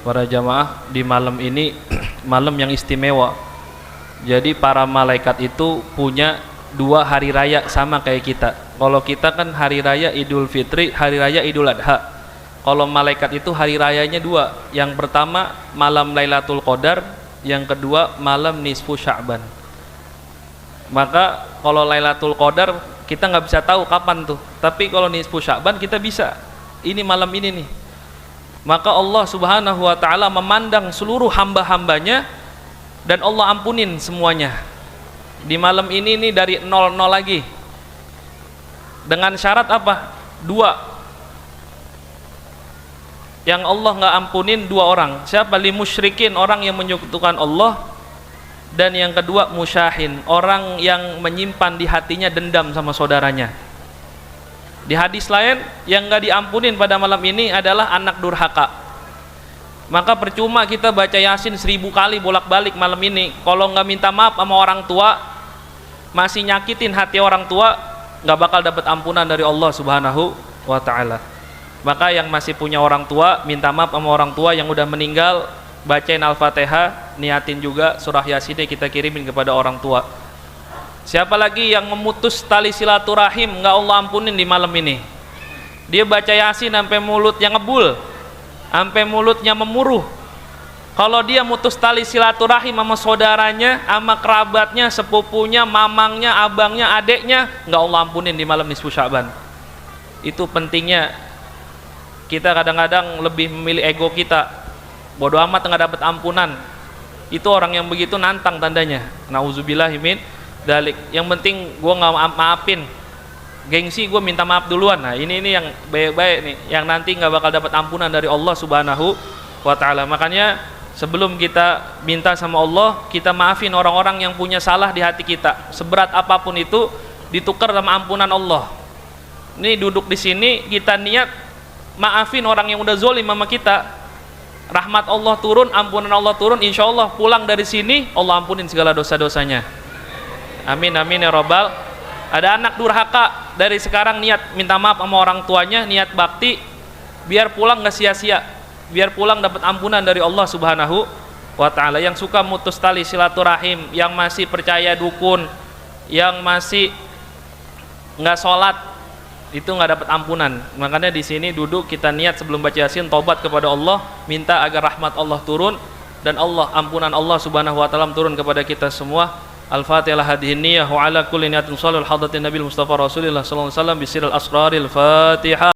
Para jamaah, di malam ini malam yang istimewa. Jadi para malaikat itu punya dua hari raya sama kayak kita. Kalau kita kan hari raya Idul Fitri, hari raya Idul Adha. Kalau malaikat itu hari rayanya dua. Yang pertama malam Lailatul Qadar, yang kedua malam nisfu Sya'ban. Maka kalau Lailatul Qadar kita nggak bisa tahu kapan tuh. Tapi kalau nisfu Sya'ban kita bisa. Ini malam ini nih. Maka Allah Subhanahu wa ta'ala memandang seluruh hamba-hambanya dan Allah ampunin semuanya di malam ini nih, dari 00 lagi. Dengan syarat apa? Dua yang Allah nggak ampunin, dua orang. Siapa? Li musyrikin, orang yang menyekutukan Allah, dan yang kedua musyahin, orang yang menyimpan di hatinya dendam sama saudaranya. Di hadis lain, yang nggak diampunin pada malam ini adalah anak durhaka. Maka percuma kita baca Yasin 1000 kali bolak-balik malam ini, kalau nggak minta maaf sama orang tua, masih nyakitin hati orang tua, nggak bakal dapat ampunan dari Allah Subhanahu wa ta'ala. Maka yang masih punya orang tua, minta maaf sama orang tua yang udah meninggal, bacain Al-Fatihah, niatin juga surah Yasin kita kirimin kepada orang tua. Siapa lagi yang memutus tali silaturahim, nggak Allah ampunin di malam ini. Dia baca Yasin sampai mulutnya ngebul, sampai mulutnya memuruh. Kalau dia mutus tali silaturahim sama saudaranya, sama kerabatnya, sepupunya, mamangnya, abangnya, adeknya, nggak Allah ampunin di malam nisfu Sya'ban. Itu pentingnya kita kadang-kadang lebih memilih ego kita. Bodoh amat nggak dapat ampunan. Itu orang yang begitu nantang tandanya. Nauzubillahi min dalik. Yang penting gue nggak maafin, gengsi gue minta maaf duluan. Nah ini yang baik-baik nih, yang nanti nggak bakal dapat ampunan dari Allah Subhanahu wa ta'ala. Makanya sebelum kita minta sama Allah, kita maafin orang-orang yang punya salah di hati kita, seberat apapun itu, ditukar sama ampunan Allah. Ini duduk di sini kita niat maafin orang yang udah zolim sama kita, rahmat Allah turun, ampunan Allah turun, insya Allah pulang dari sini Allah ampunin segala dosa-dosanya. Amin amin ya robbal. Ada anak durhaka, dari sekarang niat minta maaf sama orang tuanya, niat bakti, biar pulang nggak sia-sia, biar pulang dapat ampunan dari Allah Subhanahu wa ta'ala. Yang suka mutus tali silaturahim, yang masih percaya dukun, yang masih nggak sholat, itu nggak dapat ampunan. Makanya di sini duduk kita niat sebelum baca Yasin, taubat kepada Allah, minta agar rahmat Allah turun dan Allah, ampunan Allah Subhanahu wa ta'ala turun kepada kita semua. Al-Fatihah hadhihi niyyah wa ala kulli niyatin shalihah hadratin Nabi Mustafa Rasulullah sallallahu alaihi wasallam bi sirril asraril Fatihah.